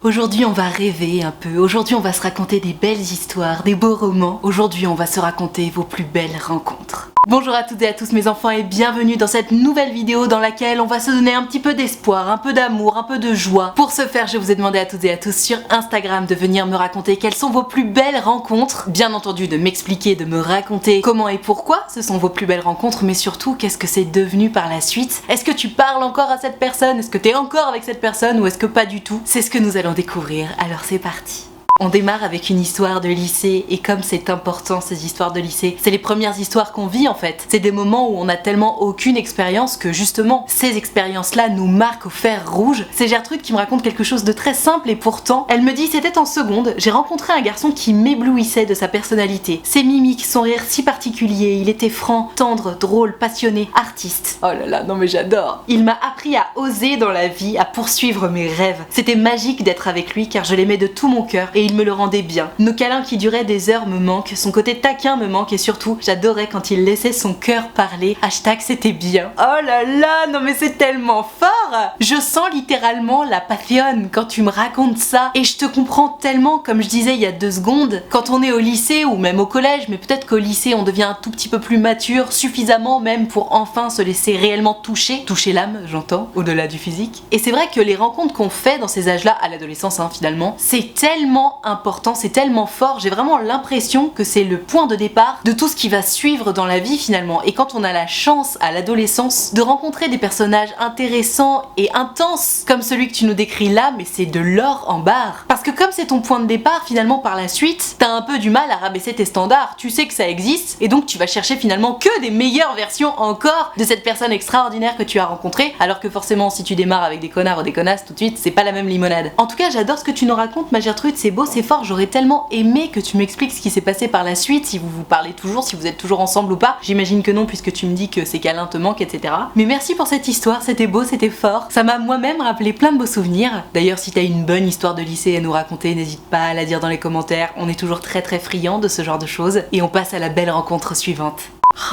Aujourd'hui on va rêver un peu, aujourd'hui on va se raconter des belles histoires, des beaux romans, aujourd'hui on va se raconter vos plus belles rencontres. Bonjour à toutes et à tous mes enfants et bienvenue dans cette nouvelle vidéo dans laquelle on va se donner un petit peu d'espoir, un peu d'amour, un peu de joie. Pour ce faire, je vous ai demandé à toutes et à tous sur Instagram de venir me raconter quelles sont vos plus belles rencontres. Bien entendu de m'expliquer, de me raconter comment et pourquoi ce sont vos plus belles rencontres, mais surtout qu'est-ce que c'est devenu par la suite. Est-ce que tu parles encore à cette personne? Est-ce que t'es encore avec cette personne ou est-ce que pas du tout? C'est ce que nous allons découvrir, alors c'est parti. On démarre avec une histoire de lycée et comme c'est important ces histoires de lycée, c'est les premières histoires qu'on vit en fait. C'est des moments où on a tellement aucune expérience que justement ces expériences-là nous marquent au fer rouge. C'est Gertrude qui me raconte quelque chose de très simple et pourtant, elle me dit c'était en seconde, j'ai rencontré un garçon qui m'éblouissait de sa personnalité. Ses mimiques, son rire si particulier, il était franc, tendre, drôle, passionné, artiste. Oh là là, non mais j'adore. Il m'a appris à oser dans la vie, à poursuivre mes rêves. C'était magique d'être avec lui car je l'aimais de tout mon cœur et il me le rendait bien. Nos câlins qui duraient des heures me manquent, son côté taquin me manque et surtout, j'adorais quand il laissait son cœur parler. Hashtag c'était bien. Oh là là, non mais c'est tellement fort! Je sens littéralement la passion quand tu me racontes ça et je te comprends tellement, comme je disais il y a 2 secondes, quand on est au lycée ou même au collège, mais peut-être qu'au lycée on devient un tout petit peu plus mature, suffisamment même pour enfin se laisser réellement toucher l'âme, j'entends, au-delà du physique. Et c'est vrai que les rencontres qu'on fait dans ces âges-là, à l'adolescence finalement, c'est tellement important, c'est tellement fort, j'ai vraiment l'impression que c'est le point de départ de tout ce qui va suivre dans la vie finalement. Et quand on a la chance à l'adolescence de rencontrer des personnages intéressants et intenses comme celui que tu nous décris là, mais c'est de l'or en barre. Parce que comme c'est ton point de départ finalement par la suite, t'as un peu du mal à rabaisser tes standards, tu sais que ça existe et donc tu vas chercher finalement que des meilleures versions encore de cette personne extraordinaire que tu as rencontrée, alors que forcément si tu démarres avec des connards ou des connasses tout de suite, c'est pas la même limonade. En tout cas j'adore ce que tu nous racontes ma Gertrude, c'est beau, c'est fort, j'aurais tellement aimé que tu m'expliques ce qui s'est passé par la suite, si vous vous parlez toujours, si vous êtes toujours ensemble ou pas. J'imagine que non puisque tu me dis que ces câlins te manquent, etc. Mais merci pour cette histoire, c'était beau, c'était fort. Ça m'a moi-même rappelé plein de beaux souvenirs. D'ailleurs, si t'as une bonne histoire de lycée à nous raconter, n'hésite pas à la dire dans les commentaires. On est toujours très friands de ce genre de choses. Et on passe à la belle rencontre suivante.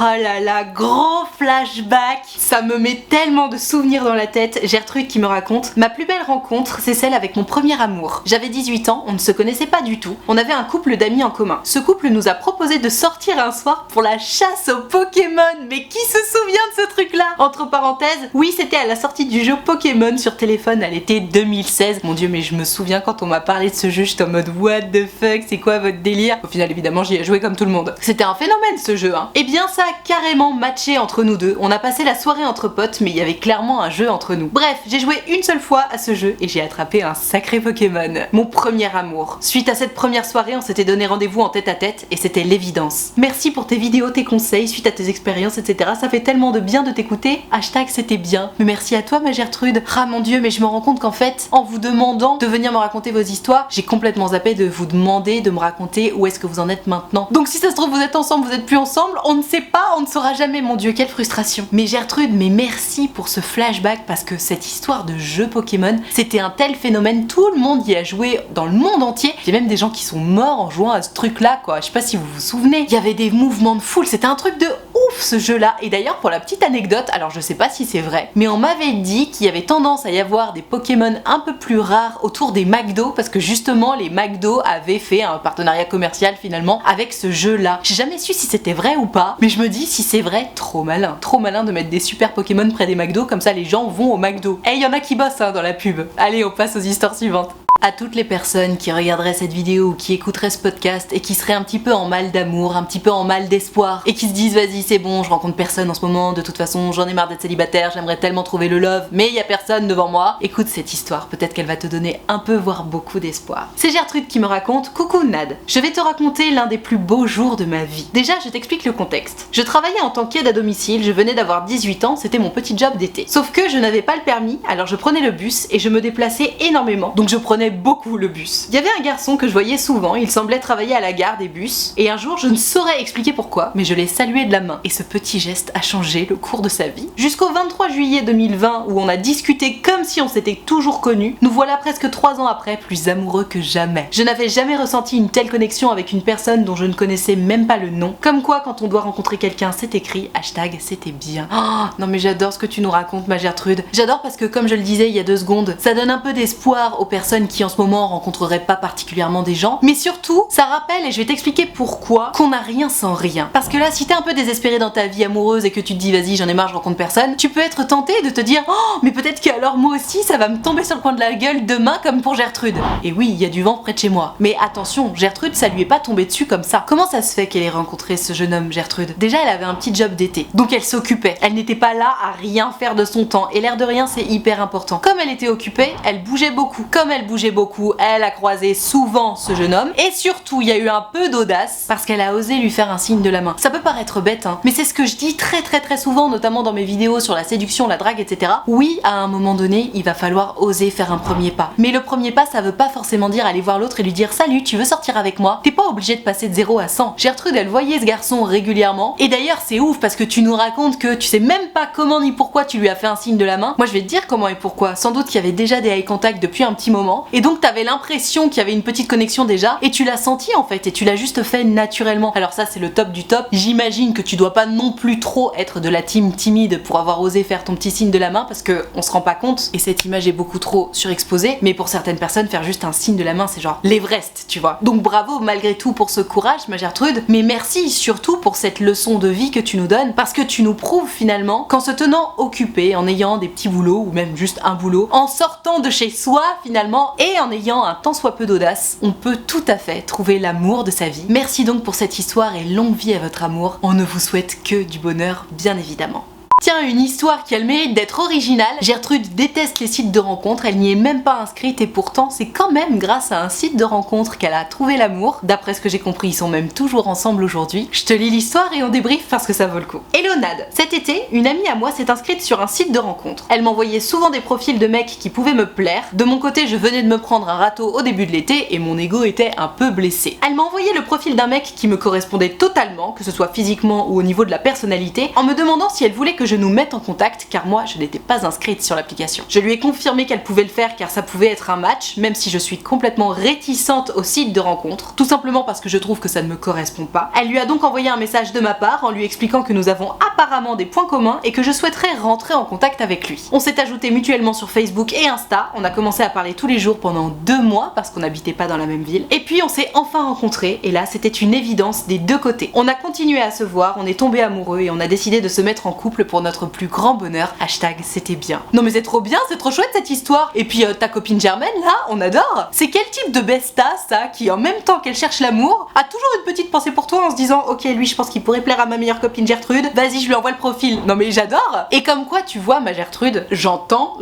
Oh là là, gros flashback. Ça me met tellement de souvenirs dans la tête. Gertrude qui me raconte: ma plus belle rencontre, c'est celle avec mon premier amour. J'avais 18 ans, on ne se connaissait pas du tout. On avait un couple d'amis en commun. Ce couple nous a proposé de sortir un soir pour la chasse aux Pokémon. Mais qui se souvient de ce truc-là? Entre parenthèses, oui, c'était à la sortie du jeu Pokémon sur téléphone à l'été 2016. Mon dieu, mais je me souviens quand on m'a parlé de ce jeu, j'étais en mode what the fuck, c'est quoi votre délire? Au final, évidemment, j'y ai joué comme tout le monde. C'était un phénomène ce jeu, hein. Eh bien, ça a carrément matché entre nous deux. On a passé la soirée entre potes, mais il y avait clairement un jeu entre nous. Bref, j'ai joué une seule fois à ce jeu et j'ai attrapé un sacré Pokémon. Mon premier amour. Suite à cette première soirée, on s'était donné rendez-vous en tête à tête et c'était l'évidence. Merci pour tes vidéos, tes conseils, suite à tes expériences, etc. Ça fait tellement de bien de t'écouter. Hashtag c'était bien. Mais merci à toi ma Gertrude. Ah mon dieu, mais je me rends compte qu'en fait, en vous demandant de venir me raconter vos histoires, j'ai complètement zappé de vous demander de me raconter où est-ce que vous en êtes maintenant. Donc si ça se trouve vous êtes ensemble, vous êtes plus ensemble, on ne sait pas, on ne saura jamais, mon dieu, quelle frustration. Mais Gertrude, mais merci pour ce flashback parce que cette histoire de jeu Pokémon, c'était un tel phénomène, tout le monde y a joué dans le monde entier. Il y a même des gens qui sont morts en jouant à ce truc là quoi, je sais pas si vous vous souvenez. Il y avait des mouvements de foule, c'était un truc de ouf ce jeu là. Et d'ailleurs pour la petite anecdote, alors je sais pas si c'est vrai, mais on m'avait dit qu'il y avait tendance à y avoir des Pokémon un peu plus rares autour des McDo parce que justement les McDo avaient fait un partenariat commercial finalement avec ce jeu là. J'ai jamais su si c'était vrai ou pas, mais je me dis si c'est vrai, trop malin de mettre des super Pokémon près des McDo, comme ça les gens vont au McDo. Et il y en a qui bossent dans la pub. Allez, on passe aux histoires suivantes. À toutes les personnes qui regarderaient cette vidéo ou qui écouteraient ce podcast et qui seraient un petit peu en mal d'amour, un petit peu en mal d'espoir et qui se disent vas-y c'est bon, je rencontre personne en ce moment, de toute façon j'en ai marre d'être célibataire, j'aimerais tellement trouver le love mais il y a personne devant moi. Écoute cette histoire, peut-être qu'elle va te donner un peu voire beaucoup d'espoir. C'est Gertrude qui me raconte: coucou Nad, je vais te raconter l'un des plus beaux jours de ma vie. Déjà je t'explique le contexte. Je travaillais en tant qu'aide à domicile, je venais d'avoir 18 ans, c'était mon petit job d'été. Sauf que je n'avais pas le permis, alors je prenais le bus et je me déplaçais énormément, donc je prenais beaucoup le bus. Il y avait un garçon que je voyais souvent, il semblait travailler à la gare des bus, et un jour je ne saurais expliquer pourquoi, mais je l'ai salué de la main. Et ce petit geste a changé le cours de sa vie. Jusqu'au 23 juillet 2020 où on a discuté comme si on s'était toujours connus, nous voilà presque 3 ans après plus amoureux que jamais. Je n'avais jamais ressenti une telle connexion avec une personne dont je ne connaissais même pas le nom. Comme quoi quand on doit rencontrer quelqu'un c'est écrit, hashtag c'était bien. Oh, non mais j'adore ce que tu nous racontes ma Gertrude. J'adore parce que comme je le disais il y a 2 secondes, ça donne un peu d'espoir aux personnes qui qui en ce moment rencontrerait pas particulièrement des gens, mais surtout ça rappelle, et je vais t'expliquer pourquoi, qu'on n'a rien sans rien. Parce que là, si t'es un peu désespéré dans ta vie amoureuse et que tu te dis vas-y j'en ai marre, je rencontre personne, tu peux être tenté de te dire oh mais peut-être que alors moi aussi ça va me tomber sur le coin de la gueule demain comme pour Gertrude. Et oui, il y a du vent près de chez moi. Mais attention, Gertrude ça lui est pas tombé dessus comme ça. Comment ça se fait qu'elle ait rencontré ce jeune homme, Gertrude? Déjà elle avait un petit job d'été, donc elle s'occupait. Elle n'était pas là à rien faire de son temps, et l'air de rien c'est hyper important. Comme elle était occupée, elle bougeait beaucoup. Comme elle bougeait beaucoup, elle a croisé souvent ce jeune homme, et surtout il y a eu un peu d'audace parce qu'elle a osé lui faire un signe de la main. Ça peut paraître bête hein, mais c'est ce que je dis très souvent, notamment dans mes vidéos sur la séduction, la drague, etc. Oui, à un moment donné, il va falloir oser faire un premier pas. Mais le premier pas, ça veut pas forcément dire aller voir l'autre et lui dire salut, tu veux sortir avec moi? T'es pas obligé de passer de 0 à 100. Gertrude, elle voyait ce garçon régulièrement, et d'ailleurs c'est ouf parce que tu nous racontes que tu sais même pas comment ni pourquoi tu lui as fait un signe de la main. Moi je vais te dire comment et pourquoi. Sans doute qu'il y avait déjà des eye contact depuis un petit moment, et donc t'avais l'impression qu'il y avait une petite connexion déjà, et tu l'as senti en fait, et tu l'as juste fait naturellement. Alors ça c'est le top du top. J'imagine que tu dois pas non plus trop être de la team timide pour avoir osé faire ton petit signe de la main, parce que on se rend pas compte, et cette image est beaucoup trop surexposée, mais pour certaines personnes faire juste un signe de la main c'est genre l'Everest, tu vois. Donc bravo malgré tout pour ce courage ma Gertrude, mais merci surtout pour cette leçon de vie que tu nous donnes, parce que tu nous prouves finalement qu'en se tenant occupé, en ayant des petits boulots ou même juste un boulot, en sortant de chez soi finalement, et en ayant un tant soit peu d'audace, on peut tout à fait trouver l'amour de sa vie. Merci donc pour cette histoire et longue vie à votre amour. On ne vous souhaite que du bonheur bien évidemment. Tiens, une histoire qui a le mérite d'être originale. Gertrude déteste les sites de rencontres, elle n'y est même pas inscrite, et pourtant c'est quand même grâce à un site de rencontre qu'elle a trouvé l'amour. D'après ce que j'ai compris, ils sont même toujours ensemble aujourd'hui. Je te lis l'histoire et on débriefe parce que ça vaut le coup. Hello Nad, cet été, une amie à moi s'est inscrite sur un site de rencontre. Elle m'envoyait souvent des profils de mecs qui pouvaient me plaire. De mon côté, je venais de me prendre un râteau au début de l'été et mon ego était un peu blessé. Elle m'a envoyé le profil d'un mec qui me correspondait totalement, que ce soit physiquement ou au niveau de la personnalité, en me demandant si elle voulait que je nous mette en contact, car moi je n'étais pas inscrite sur l'application. Je lui ai confirmé qu'elle pouvait le faire car ça pouvait être un match, même si je suis complètement réticente au site de rencontre, tout simplement parce que je trouve que ça ne me correspond pas. Elle lui a donc envoyé un message de ma part en lui expliquant que nous avons apparemment des points communs et que je souhaiterais rentrer en contact avec lui. On s'est ajouté mutuellement sur Facebook et Insta, on a commencé à parler tous les jours pendant 2 mois parce qu'on n'habitait pas dans la même ville, et puis on s'est enfin rencontrés, et là c'était une évidence des deux côtés. On a continué à se voir, on est tombés amoureux et on a décidé de se mettre en couple pour notre plus grand bonheur. Hashtag c'était bien. Non mais c'est trop bien, c'est trop chouette cette histoire. Et puis ta copine Germaine là, on adore. C'est quel type de besta ça, qui en même temps qu'elle cherche l'amour, a toujours une petite pensée pour toi en se disant ok lui je pense qu'il pourrait plaire à ma meilleure copine Gertrude, vas-y je lui envoie le profil. Non mais j'adore. Et comme quoi tu vois ma Gertrude, j'entends,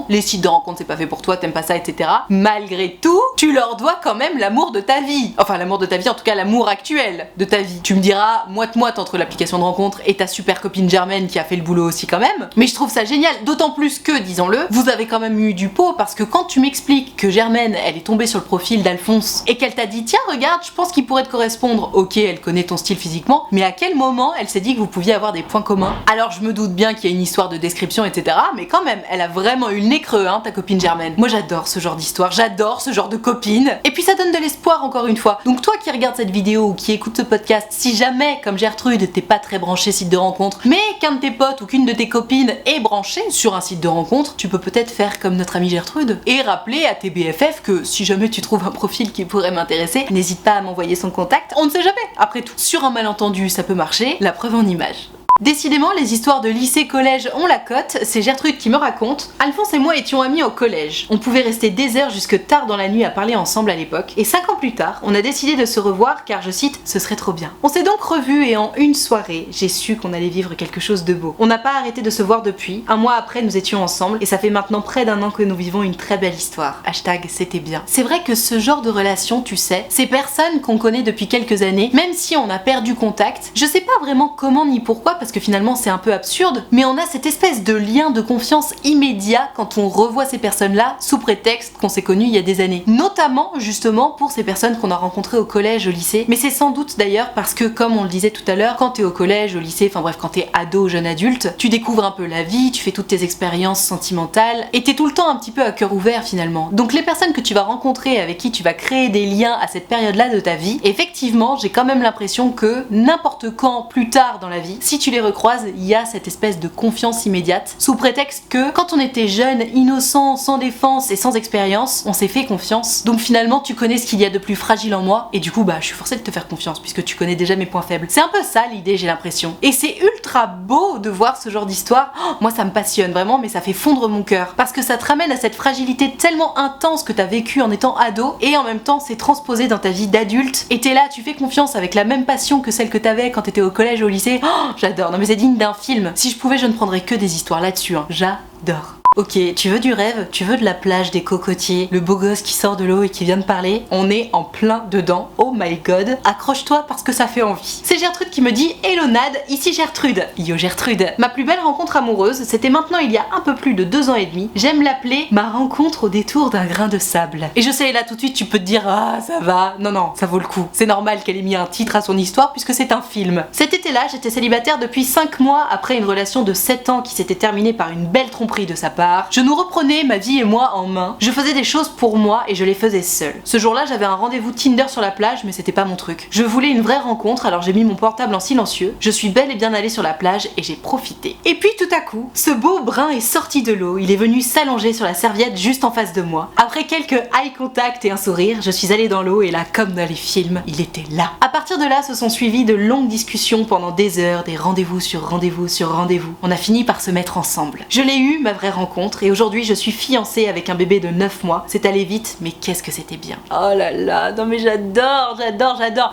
les sites de rencontres c'est pas fait pour toi, t'aimes pas ça, etc. Malgré tout, tu leur dois quand même l'amour de ta vie. Enfin l'amour de ta vie, en tout cas l'amour actuel de ta vie. Tu me diras moite-moite entre l'application de rencontre et ta super copine Germaine qui a fait le boulot aussi quand même, mais je trouve ça génial, d'autant plus que, disons-le, vous avez quand même eu du pot, parce que quand tu m'expliques que Germaine, elle est tombée sur le profil d'Alphonse et qu'elle t'a dit tiens regarde, je pense qu'il pourrait te correspondre, ok elle connaît ton style physiquement, mais à quel moment elle s'est dit que vous pouviez avoir des points communs? Alors je me doute bien qu'il y a une histoire de description, etc., mais quand même, elle a vraiment eu le nez creux, hein, ta copine Germaine. Moi j'adore ce genre d'histoire, j'adore ce genre de copine, et puis ça donne de l'espoir encore une fois. Donc toi qui regardes cette vidéo ou qui écoute ce podcast, si jamais, comme Gertrude, t'es pas très branché site de rencontre, mais qu'un de tes potes ou qu'une de tes copines est branchée sur un site de rencontre, tu peux peut-être faire comme notre amie Gertrude et rappeler à tes BFF que si jamais tu trouves un profil qui pourrait m'intéresser, n'hésite pas à m'envoyer son contact, on ne sait jamais, après tout. Sur un malentendu, ça peut marcher, la preuve en image. Décidément, les histoires de lycée-collège ont la cote, c'est Gertrude qui me raconte. Alphonse et moi étions amis au collège. On pouvait rester des heures jusque tard dans la nuit à parler ensemble à l'époque, et 5 ans plus tard, on a décidé de se revoir car, je cite, ce serait trop bien. On s'est donc revus et en une soirée, j'ai su qu'on allait vivre quelque chose de beau. On n'a pas arrêté de se voir depuis, 1 mois après nous étions ensemble, et ça fait maintenant près d'1 an que nous vivons une très belle histoire. Hashtag c'était bien. C'est vrai que ce genre de relation, tu sais, ces personnes qu'on connaît depuis quelques années, même si on a perdu contact, je sais pas vraiment comment ni pourquoi, parce que finalement c'est un peu absurde, mais on a cette espèce de lien de confiance immédiat quand on revoit ces personnes-là sous prétexte qu'on s'est connus il y a des années. Notamment justement pour ces personnes qu'on a rencontrées au collège, au lycée, mais c'est sans doute d'ailleurs parce que, comme on le disait tout à l'heure, quand t'es au collège, au lycée, enfin bref, quand t'es ado, jeune adulte, tu découvres un peu la vie, tu fais toutes tes expériences sentimentales, et t'es tout le temps un petit peu à cœur ouvert finalement. Donc les personnes que tu vas rencontrer, avec qui tu vas créer des liens à cette période-là de ta vie, effectivement, j'ai quand même l'impression que n'importe quand, plus tard dans la vie, si tu les les recroise, il y a cette espèce de confiance immédiate, sous prétexte que quand on était jeune, innocent, sans défense et sans expérience, on s'est fait confiance. Donc finalement tu connais ce qu'il y a de plus fragile en moi, et du coup je suis forcée de te faire confiance puisque tu connais déjà mes points faibles. C'est un peu ça l'idée, j'ai l'impression. Et c'est ultra beau de voir ce genre d'histoire. Oh, moi ça me passionne vraiment, mais ça fait fondre mon cœur. Parce que ça te ramène à cette fragilité tellement intense que t'as vécu en étant ado, et en même temps c'est transposé dans ta vie d'adulte. Et t'es là, tu fais confiance avec la même passion que celle que t'avais quand t'étais au collège ou au lycée. Oh, j'adore, non mais c'est digne d'un film. Si je pouvais, je ne prendrais que des histoires là-dessus, hein. J'adore. Ok, tu veux du rêve? Tu veux de la plage, des cocotiers, le beau gosse qui sort de l'eau et qui vient de parler? On est en plein dedans, oh my god. Accroche-toi parce que ça fait envie. C'est Gertrude qui me dit: Hello Nad, ici Gertrude. Yo Gertrude. Ma plus belle rencontre amoureuse, c'était maintenant il y a un peu plus de 2 ans et demi. J'aime l'appeler ma rencontre au détour d'un grain de sable. Et je sais, là tout de suite tu peux te dire: ah ça va. Non non, ça vaut le coup. C'est normal qu'elle ait mis un titre à son histoire puisque c'est un film. Cet été-là, j'étais célibataire depuis 5 mois après une relation de 7 ans qui s'était terminée par une belle tromperie de sa part. Je nous reprenais, ma vie et moi, en main. Je faisais des choses pour moi et je les faisais seule. Ce jour-là, j'avais un rendez-vous Tinder sur la plage, mais c'était pas mon truc. Je voulais une vraie rencontre, alors j'ai mis mon portable en silencieux. Je suis bel et bien allée sur la plage et j'ai profité. Et puis tout à coup, ce beau brun est sorti de l'eau. Il est venu s'allonger sur la serviette juste en face de moi. Après quelques eye contact et un sourire, je suis allée dans l'eau et là, comme dans les films, il était là. À partir de là, se sont suivis de longues discussions pendant des heures, des rendez-vous sur rendez-vous sur rendez-vous. On a fini par se mettre ensemble. Je l'ai eu, ma vraie rencontre, et aujourd'hui je suis fiancée avec un bébé de 9 mois. C'est allé vite, mais qu'est-ce que c'était bien. Oh là là, non mais j'adore.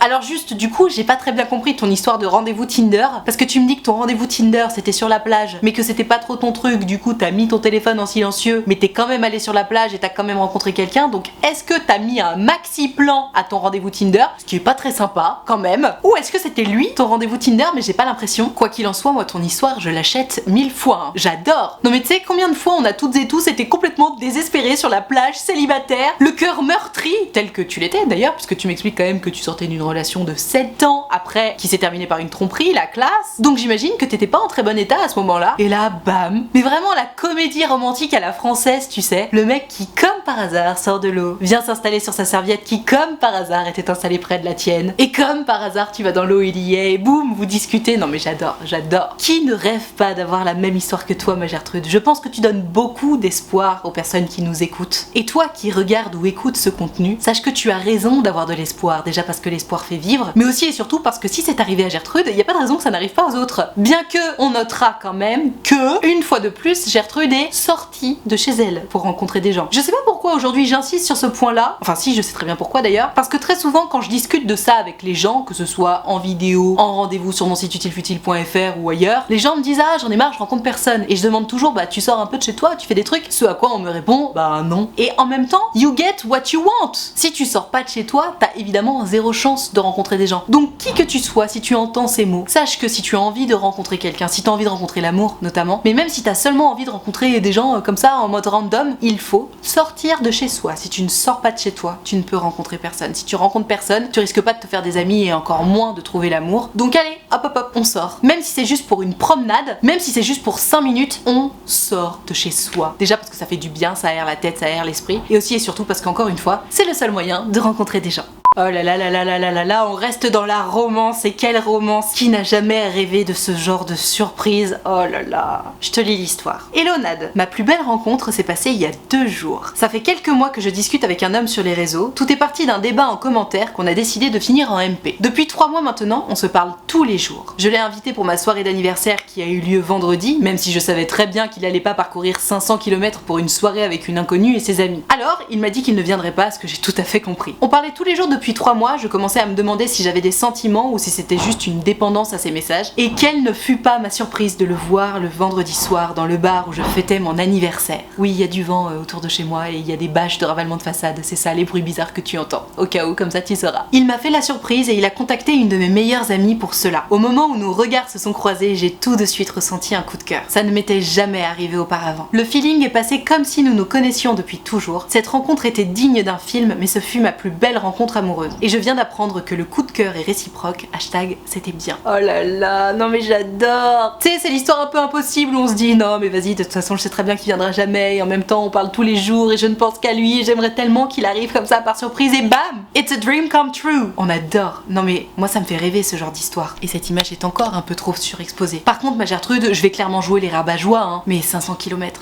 Alors juste, du coup, j'ai pas très bien compris ton histoire de rendez-vous Tinder, parce que tu me dis que ton rendez-vous Tinder c'était sur la plage, mais que c'était pas trop ton truc, du coup t'as mis ton téléphone en silencieux, mais t'es quand même allé sur la plage et t'as quand même rencontré quelqu'un, donc est-ce que t'as mis un maxi plan à ton rendez-vous Tinder, ce qui est pas très sympa, quand même, ou est-ce que c'était lui, ton rendez-vous Tinder, mais j'ai pas l'impression. Quoi qu'il en soit, moi ton histoire, je l'achète 1000 fois, hein. J'adore. Non mais tu sais combien de fois on a toutes et tous été complètement désespérés sur la plage, célibataire, le cœur meurtri, tel que tu l'étais d'ailleurs, puisque tu m'expliques quand même que tu sortais d'une relation de 7 ans après, qui s'est terminée par une tromperie, la classe. Donc j'imagine que t'étais pas en très bon état à ce moment-là. Et là, bam. Mais vraiment la comédie romantique à la française, tu sais. Le mec qui, comme par hasard, sort de l'eau, vient s'installer sur sa serviette qui, comme par hasard, était installée près de la tienne. Et comme par hasard, tu vas dans l'eau, il y est, et boum, vous discutez. Non mais j'adore. Qui ne rêve pas d'avoir la même histoire que toi, ma Gertrude? Je pense que tu donnes beaucoup d'espoir aux personnes qui nous écoutent. Et toi qui regardes ou écoutes ce contenu, sache que tu as raison d'avoir de l'espoir, déjà parce que l'espoir fait vivre, mais aussi et surtout parce que si c'est arrivé à Gertrude, il n'y a pas de raison que ça n'arrive pas aux autres. Bien que on notera quand même que, une fois de plus, Gertrude est sortie de chez elle pour rencontrer des gens. Je sais pas pourquoi aujourd'hui j'insiste sur ce point-là, enfin si, je sais très bien pourquoi d'ailleurs, parce que très souvent quand je discute de ça avec les gens, que ce soit en vidéo, en rendez-vous sur mon site utilefutile.fr ou ailleurs, les gens me disent: ah j'en ai marre, je rencontre personne, et je demande toujours: bah tu sors un peu de chez toi, tu fais des trucs, ce à quoi on me répond: bah non. Et en même temps, you get what you want. Si tu sors pas de chez toi, t'as évidemment zéro chance de rencontrer des gens. Donc qui que tu sois, si tu entends ces mots, sache que si tu as envie de rencontrer quelqu'un, si t'as envie de rencontrer l'amour notamment, mais même si t'as seulement envie de rencontrer des gens comme ça en mode random, il faut sortir de chez soi. Si tu ne sors pas de chez toi, tu ne peux rencontrer personne. Si tu rencontres personne, tu risques pas de te faire des amis et encore moins de trouver l'amour. Donc allez, hop, on sort. Même si c'est juste pour une promenade, même si c'est juste pour 5 minutes, on sort de chez soi. Déjà parce que ça fait du bien, ça aère la tête, ça aère l'esprit, et aussi et surtout parce qu'encore une fois, c'est le seul moyen de rencontrer des gens. Oh là là là là là là là là, on reste dans la romance, et quelle romance! Qui n'a jamais rêvé de ce genre de surprise? Oh là là. Je te lis l'histoire. Hello Nad, ma plus belle rencontre s'est passée il y a 2 jours. Ça fait quelques mois que je discute avec un homme sur les réseaux. Tout est parti d'un débat en commentaire qu'on a décidé de finir en MP. Depuis 3 mois maintenant, on se parle tous les jours. Je l'ai invité pour ma soirée d'anniversaire qui a eu lieu vendredi, même si je savais très bien qu'il allait pas parcourir 500 km pour une soirée avec une inconnue et ses amis. Alors, il m'a dit qu'il ne viendrait pas, ce que j'ai tout à fait compris. On parlait tous les jours depuis 3 mois, je commençais à me demander si j'avais des sentiments ou si c'était juste une dépendance à ses messages. Et quelle ne fut pas ma surprise de le voir le vendredi soir dans le bar où je fêtais mon anniversaire. Oui, il y a du vent autour de chez moi et il y a des bâches de ravalement de façade, c'est ça les bruits bizarres que tu entends. Au cas où, comme ça tu sauras. Il m'a fait la surprise et il a contacté une de mes meilleures amies pour cela. Au moment où nos regards se sont croisés, j'ai tout de suite ressenti un coup de cœur. Ça ne m'était jamais arrivé auparavant. Le feeling est passé comme si nous nous connaissions depuis toujours. Cette rencontre était digne d'un film, mais ce fut ma plus belle rencontre amoureuse. amoureuse. Et je viens d'apprendre que le coup de cœur est réciproque, hashtag c'était bien. Oh là là, non mais j'adore. Tu sais, c'est l'histoire un peu impossible où on se dit non mais vas-y, de toute façon je sais très bien qu'il viendra jamais et en même temps on parle tous les jours et je ne pense qu'à lui et j'aimerais tellement qu'il arrive comme ça par surprise et bam, it's a dream come true. On adore. Non mais moi ça me fait rêver ce genre d'histoire. Et cette image est encore un peu trop surexposée. Par contre ma Gertrude, je vais clairement jouer les rabat-joie, hein, mais 500 km.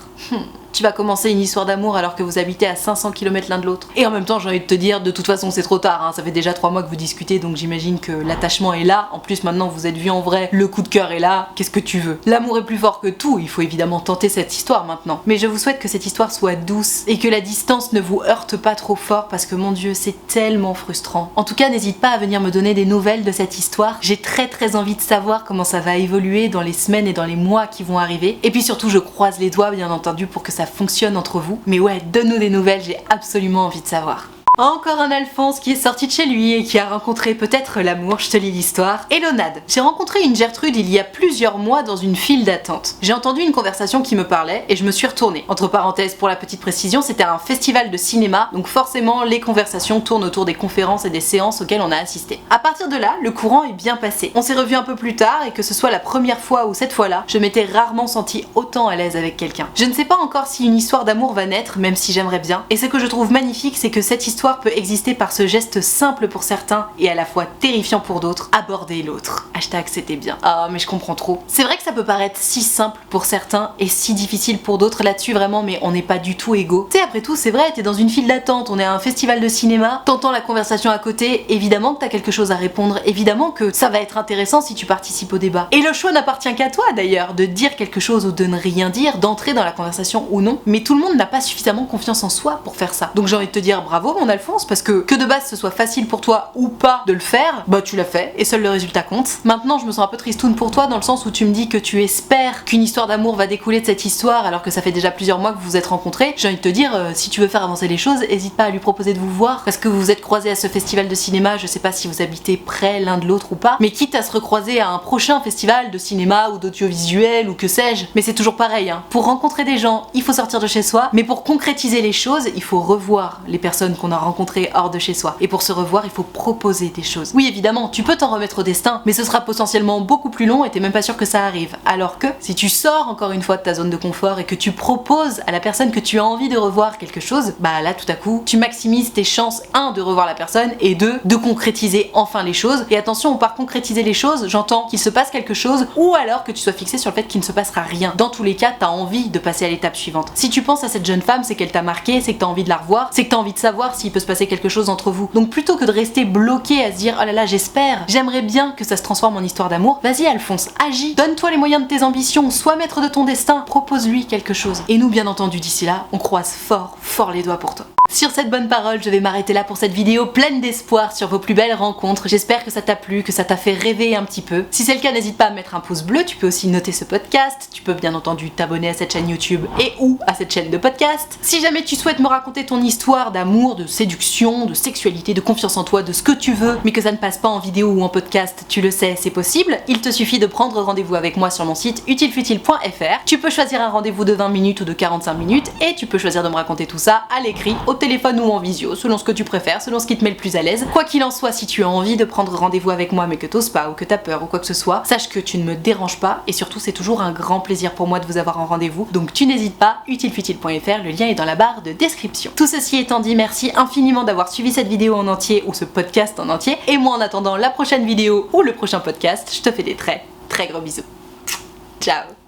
Tu vas commencer une histoire d'amour alors que vous habitez à 500 km l'un de l'autre. Et en même temps j'ai envie de te dire, de toute façon c'est trop tard, hein. Ça fait déjà 3 mois que vous discutez donc j'imagine que l'attachement est là. En plus maintenant vous êtes vus en vrai, le coup de cœur est là, qu'est-ce que tu veux? L'amour est plus fort que tout, il faut évidemment tenter cette histoire maintenant. Mais je vous souhaite que cette histoire soit douce et que la distance ne vous heurte pas trop fort parce que mon Dieu c'est tellement frustrant. En tout cas n'hésite pas à venir me donner des nouvelles de cette histoire, j'ai très envie de savoir comment ça va évoluer dans les semaines et dans les mois qui vont arriver. Et puis surtout je croise les doigts bien entendu pour que ça fonctionne entre vous. Mais ouais, donne-nous des nouvelles, j'ai absolument envie de savoir. Encore un Alphonse qui est sorti de chez lui et qui a rencontré peut-être l'amour, je te lis l'histoire. Hello Nad, j'ai rencontré une Gertrude il y a plusieurs mois dans une file d'attente. J'ai entendu une conversation qui me parlait et je me suis retournée. Entre parenthèses, pour la petite précision, c'était un festival de cinéma, donc forcément les conversations tournent autour des conférences et des séances auxquelles on a assisté. À partir de là, le courant est bien passé. On s'est revus un peu plus tard et que ce soit la première fois ou cette fois-là, je m'étais rarement sentie autant à l'aise avec quelqu'un. Je ne sais pas encore si une histoire d'amour va naître, même si j'aimerais bien. Et ce que je trouve magnifique, c'est que cette histoire peut exister par ce geste simple pour certains et à la fois terrifiant pour d'autres, aborder l'autre. Hashtag c'était bien. Ah mais je comprends trop. C'est vrai que ça peut paraître si simple pour certains et si difficile pour d'autres là-dessus vraiment, mais on n'est pas du tout égaux. Tu sais, après tout c'est vrai, t'es dans une file d'attente, on est à un festival de cinéma, t'entends la conversation à côté, évidemment que t'as quelque chose à répondre, évidemment que ça va être intéressant si tu participes au débat. Et le choix n'appartient qu'à toi d'ailleurs, de dire quelque chose ou de ne rien dire, d'entrer dans la conversation ou non, mais tout le monde n'a pas suffisamment confiance en soi pour faire ça. Donc j'ai envie de te dire bravo mon Alphonse, parce que de base ce soit facile pour toi ou pas de le faire, bah tu l'as fait et seul le résultat compte. Maintenant je me sens un peu tristoune pour toi dans le sens où tu me dis que tu espères qu'une histoire d'amour va découler de cette histoire alors que ça fait déjà plusieurs mois que vous vous êtes rencontrés. J'ai envie de te dire, si tu veux faire avancer les choses, hésite pas à lui proposer de vous voir parce que vous vous êtes croisés à ce festival de cinéma, je sais pas si vous habitez près l'un de l'autre ou pas, mais quitte à se recroiser à un prochain festival de cinéma ou d'audiovisuel ou que sais-je, mais c'est toujours pareil, hein. Pour rencontrer des gens, il faut sortir de chez soi, mais pour concrétiser les choses, il faut revoir les personnes qu'on a rencontrées hors de chez soi. Et pour se revoir, il faut proposer des choses. Oui, évidemment, tu peux t'en remettre au destin, mais ce sera potentiellement beaucoup plus long et t'es même pas sûr que ça arrive. Alors que, si tu sors encore une fois de ta zone de confort et que tu proposes à la personne que tu as envie de revoir quelque chose, bah là, tout à coup, tu maximises tes chances, 1, de revoir la personne, et 2, de concrétiser enfin les choses. Et attention, par concrétiser les choses, j'entends qu'il se passe quelque chose, ou alors que tu sois fixé sur le fait qu'il ne se passera rien. Dans tous les cas, t'as envie de passer à l'étape suivante. Si tu penses à cette jeune femme, c'est qu'elle t'a marqué, c'est que t'as envie de la revoir, c'est que t'as envie de savoir s'il peut se passer quelque chose entre vous. Donc plutôt que de rester bloqué à se dire oh là là j'espère, j'aimerais bien que ça se transforme en histoire d'amour, vas-y Alphonse, agis, donne-toi les moyens de tes ambitions, sois maître de ton destin, propose-lui quelque chose. Et nous bien entendu d'ici là, on croise fort les doigts pour toi. Sur cette bonne parole, je vais m'arrêter là pour cette vidéo pleine d'espoir sur vos plus belles rencontres. J'espère que ça t'a plu, que ça t'a fait rêver un petit peu. Si c'est le cas, n'hésite pas à mettre un pouce bleu, tu peux aussi noter ce podcast, tu peux bien entendu t'abonner à cette chaîne YouTube et ou à cette chaîne de podcast. Si jamais tu souhaites me raconter ton histoire d'amour, de séduction, de sexualité, de confiance en toi, de ce que tu veux, mais que ça ne passe pas en vidéo ou en podcast, tu le sais, c'est possible. Il te suffit de prendre rendez-vous avec moi sur mon site utilefutile.fr. Tu peux choisir un rendez-vous de 20 minutes ou de 45 minutes et tu peux choisir de me raconter tout ça à l'écrit, au téléphone ou en visio, selon ce que tu préfères, selon ce qui te met le plus à l'aise. Quoi qu'il en soit, si tu as envie de prendre rendez-vous avec moi mais que t'oses pas ou que t'as peur ou quoi que ce soit, sache que tu ne me déranges pas et surtout c'est toujours un grand plaisir pour moi de vous avoir en rendez-vous. Donc tu n'hésites pas, utilefutile.fr, le lien est dans la barre de description. Tout ceci étant dit, merci infiniment d'avoir suivi cette vidéo en entier ou ce podcast en entier et moi en attendant la prochaine vidéo ou le prochain podcast, je te fais des très gros bisous. Ciao.